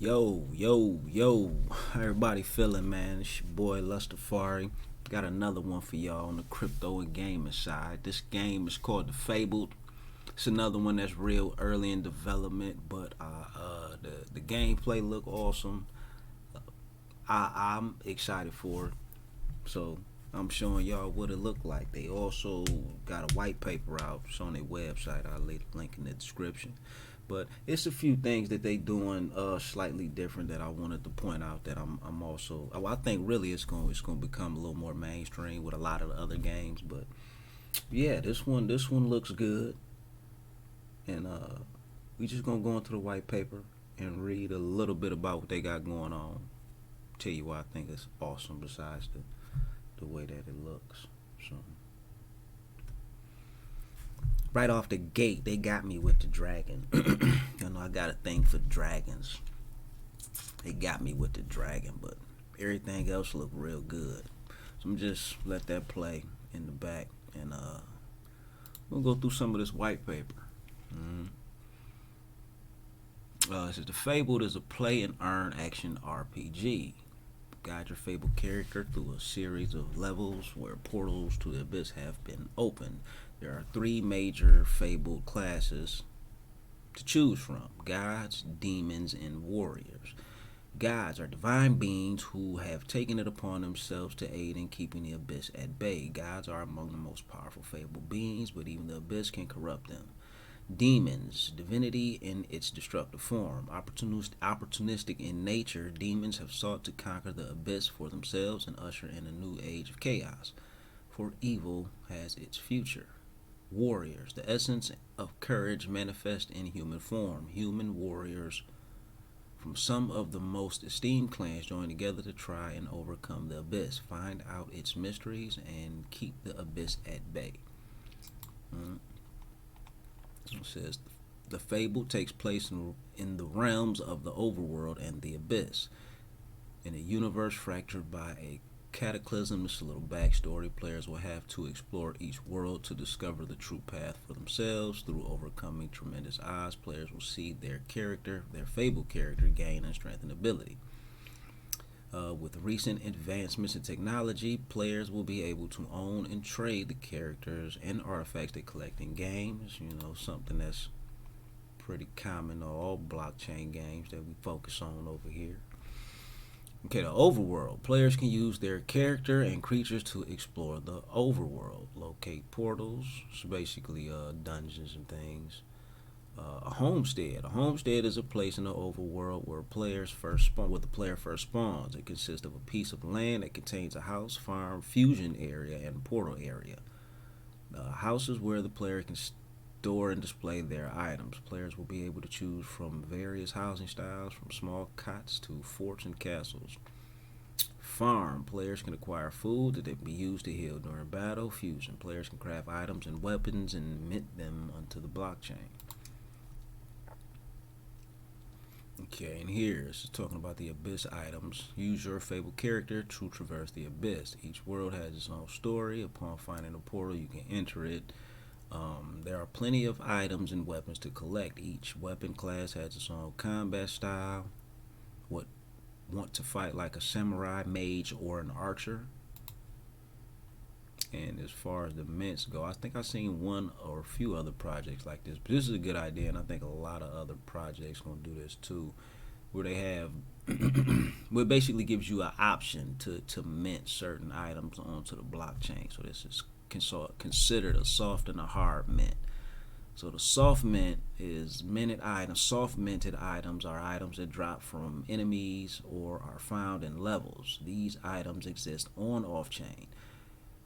Yo, how everybody feeling, man? It's your boy Lustafari. Got another one for y'all on the crypto and gaming side. This game is called the Fabled. It's another one that's real early in development, but the gameplay look awesome. I'm excited for it, so I'm showing y'all what it looked like. They also got a white paper out. It's on their website. I'll leave the link in the description. But it's a few things that they doing slightly different that I wanted to point out that I'm also I think really it's gonna become a little more mainstream with a lot of the other games. But yeah, this one looks good, and we just gonna go into the white paper and read a little bit about what they got going on. Tell you why I think it's awesome besides the way that it looks. So right off the gate, they got me with the dragon. I got a thing for dragons. They got me with the dragon, but everything else looked real good. So I'm just let that play in the back, and we'll go through some of this white paper. Mm-hmm. It says the Fabled is a play and earn action RPG. Guide your fabled character through a series of levels where portals to the abyss have been opened. There are three major fabled classes to choose from: gods, demons, and warriors. Gods are divine beings who have taken it upon themselves to aid in keeping the abyss at bay. Gods are among the most powerful fabled beings, but even the abyss can corrupt them. Demons, divinity in its destructive form. Opportunistic in nature, demons have sought to conquer the abyss for themselves and usher in a new age of chaos, for evil has its future. Warriors, the essence of courage manifest in human form. Human warriors from some of the most esteemed clans join together to try and overcome the abyss, find out its mysteries, and keep the abyss at bay. It says the fable takes place in the realms of the overworld and the abyss, in a universe fractured by a cataclysm. This is a little backstory. Players will have to explore each world to discover the true path for themselves. Through overcoming tremendous odds, players will see their fabled character, gain and strengthen ability. With recent advancements in technology, players will be able to own and trade the characters and artifacts they collect in games. Something that's pretty common in all blockchain games that we focus on over here. Okay, the overworld. Players can use their character and creatures to explore the overworld, locate portals, so basically dungeons and things. A homestead. A homestead is a place in the overworld where the player first spawns. It consists of a piece of land that contains a house, farm, fusion area, and portal area. Houses where the player can store and display their items. Players will be able to choose from various housing styles, from small cots to forts and castles. Farm. Players can acquire food that they can be used to heal during battle. Fusion. Players can craft items and weapons and mint them onto the blockchain. Okay, and here it's talking about the abyss items. Use your fabled character to traverse the abyss. Each world has its own story. Upon finding a portal, you can enter it. There are plenty of items and weapons to collect. Each weapon class has its own combat style. Want to fight like a samurai, mage, or an archer? And as far as the mints go, I think I've seen one or a few other projects like this. But this is a good idea, and I think a lot of other projects going to do this too, where they have, where it basically gives you an option to mint certain items onto the blockchain. So this is considered a soft and a hard mint. So the soft mint is minted items. Soft minted items are items that drop from enemies or are found in levels. These items exist on off-chain.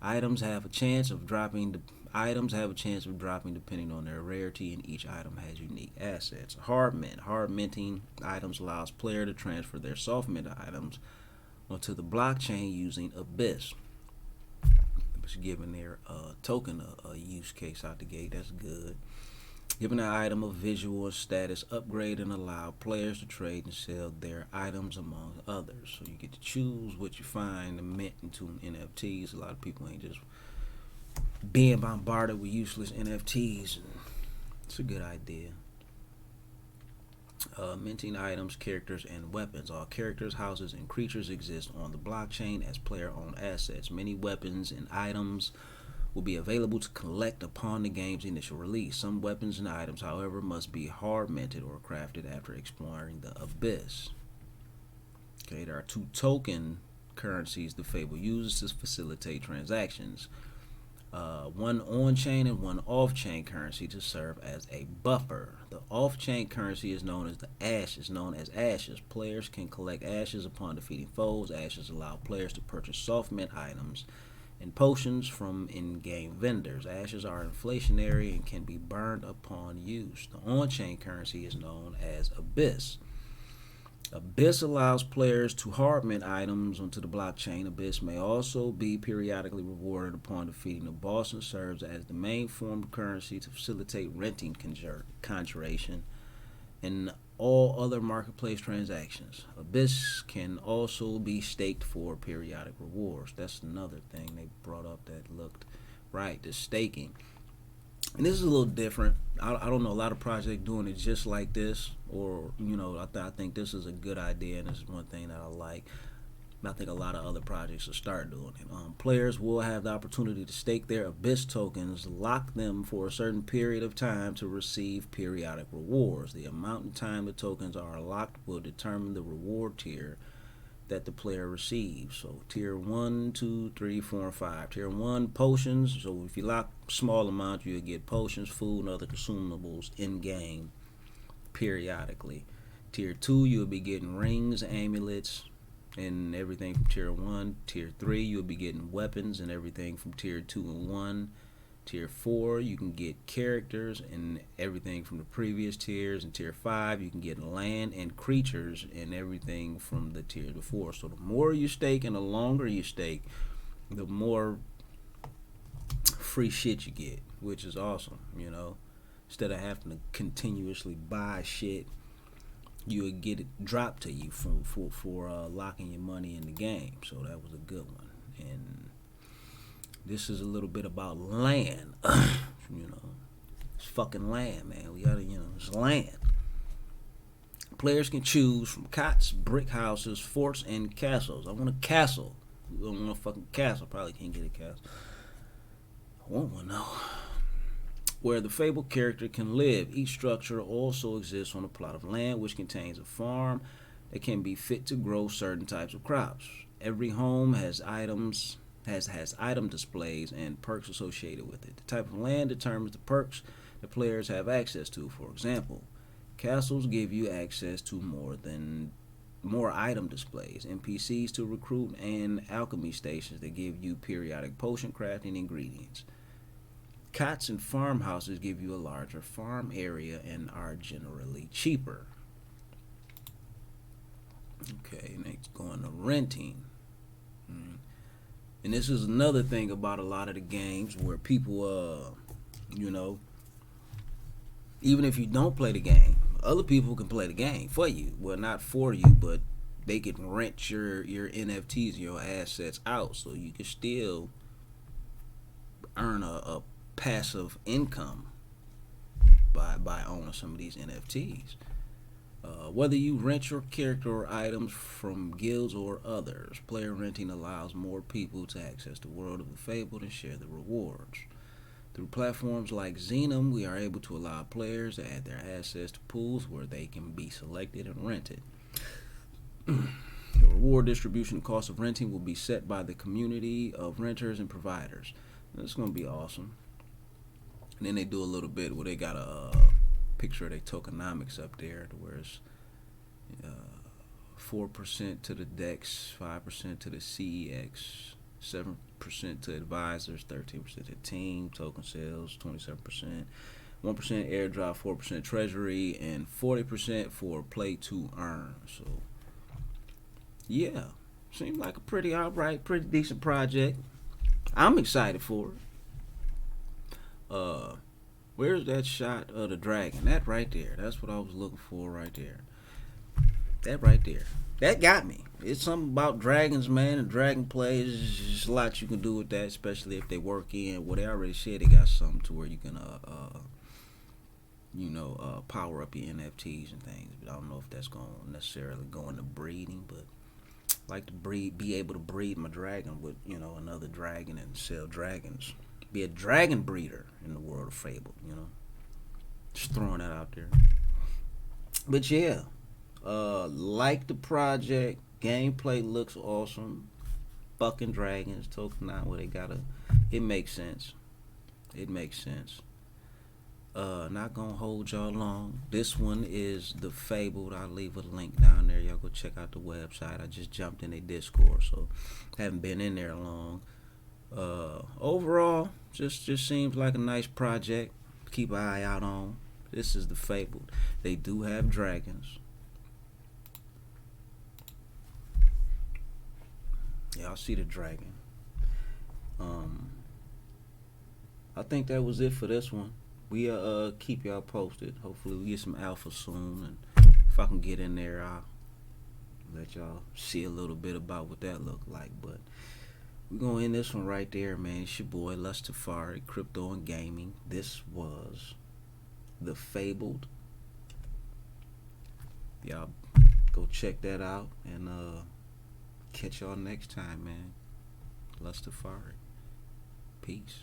Items have a chance of dropping depending on their rarity, and each item has unique assets. Hard minting items allows player to transfer their soft mint items onto the blockchain using Abyss. It's giving their token a use case out the gate. That's good. Giving an item a visual and status upgrade and allow players to trade and sell their items among others. So you get to choose what you find and mint into NFTs. A lot of people ain't just being bombarded with useless NFTs. It's a good idea. Minting items, characters, and weapons. All characters, houses, and creatures exist on the blockchain as player-owned assets. Many weapons and items will be available to collect upon the game's initial release. Some weapons and items, however, must be hard minted or crafted after exploring the abyss. Okay, there are 2 token currencies the Fable uses to facilitate transactions. One on-chain and one off-chain currency to serve as a buffer. The off-chain currency is known as ashes. Players can collect ashes upon defeating foes. Ashes allow players to purchase soft mint items and potions from in-game vendors. Ashes are inflationary and can be burned upon use. The on-chain currency is known as Abyss. Abyss allows players to hard mint items onto the blockchain. Abyss may also be periodically rewarded upon defeating a boss and serves as the main form of currency to facilitate renting conjuration and all other marketplace transactions. Abyss can also be staked for periodic rewards. That's another thing they brought up that looked right, the staking. And this is a little different. I don't know a lot of projects doing it just like this, or I think this is a good idea, and this is one thing that I like. I think a lot of other projects will start doing it. Players will have the opportunity to stake their Abyss tokens, lock them for a certain period of time to receive periodic rewards. The amount and time the tokens are locked will determine the reward tier that the player receives. So tier 1, 2, 3, 4, and 5. Tier 1, potions. So if you lock small amount, you'll get potions, food, and other consumables in game periodically. Tier 2, you'll be getting rings, amulets, and everything from tier 1. Tier 3, you'll be getting weapons and everything from tier 2 and 1. Tier 4, you can get characters and everything from the previous tiers. And tier 5, you can get land and creatures and everything from the tier before. So the more you stake and the longer you stake, the more free shit you get, which is awesome, Instead of having to continuously buy shit, you would get it dropped to you for locking your money in the game. So that was a good one. And this is a little bit about land. It's fucking land, man. We gotta, it's land. Players can choose from cots, brick houses, forts, and castles. I want a castle. I want a fucking castle. Probably can't get a castle. I want one though. Where the Fabled character can live. Each structure also exists on a plot of land which contains a farm that can be fit to grow certain types of crops. Every home has has item displays and perks associated with it. The type of land determines the perks the players have access to. For example, castles give you access to more item displays, NPCs to recruit, and alchemy stations that give you periodic potion crafting ingredients. Cots and farmhouses give you a larger farm area and are generally cheaper. Okay, next going to renting. And this is another thing about a lot of the games where people, even if you don't play the game, other people can play the game for you. Well, not for you, but they can rent your NFTs, your assets out, so you can still earn a passive income by owning some of these NFTs. Whether you rent your character or items from guilds or others, player renting allows more people to access the world of the Fabled and share the rewards. Through platforms like Xenum, we are able to allow players to add their assets to pools where they can be selected and rented. The reward distribution cost of renting will be set by the community of renters and providers. It's going to be awesome. And then they do a little bit where they got a picture of their tokenomics up there, where it's 4% to the DEX, 5% to the CEX, 7% to advisors, 13% to team, token sales, 27%, 1% airdrop, 4% treasury, and 40% for play to earn. So, yeah, seems like a pretty decent project. I'm excited for it. Where's that shot of the dragon? That right there. That's what I was looking for right there. That right there. That got me. It's something about dragons, man, and dragon plays. There's just a lot you can do with that, especially if they work in. Well, they already said they got something to where you can power up your NFTs and things. But I don't know if that's going to necessarily go into breeding, but I like to be able to breed my dragon with, another dragon and sell dragons. Be a dragon breeder in the world of Fable. Just throwing that out there. But yeah, like the project, gameplay looks awesome. Fucking dragons, token out where they gotta. It makes sense. It makes sense. Not gonna hold y'all long. This one is the Fabled. I'll leave a link down there. Y'all go check out the website. I just jumped in a Discord, so haven't been in there long. Overall, just seems like a nice project. Keep an eye out on. This is the Fabled. They do have dragons. Yeah, I see the dragon. I think that was it for this one. We keep y'all posted. Hopefully we get some alpha soon, and if I can get in there, I'll let y'all see a little bit about what that looked like. But we're gonna end this one right there, man. It's your boy Lustafari, Crypto and Gaming. This was the Fabled. Y'all go check that out, and catch y'all next time, man. Lustafari. Peace.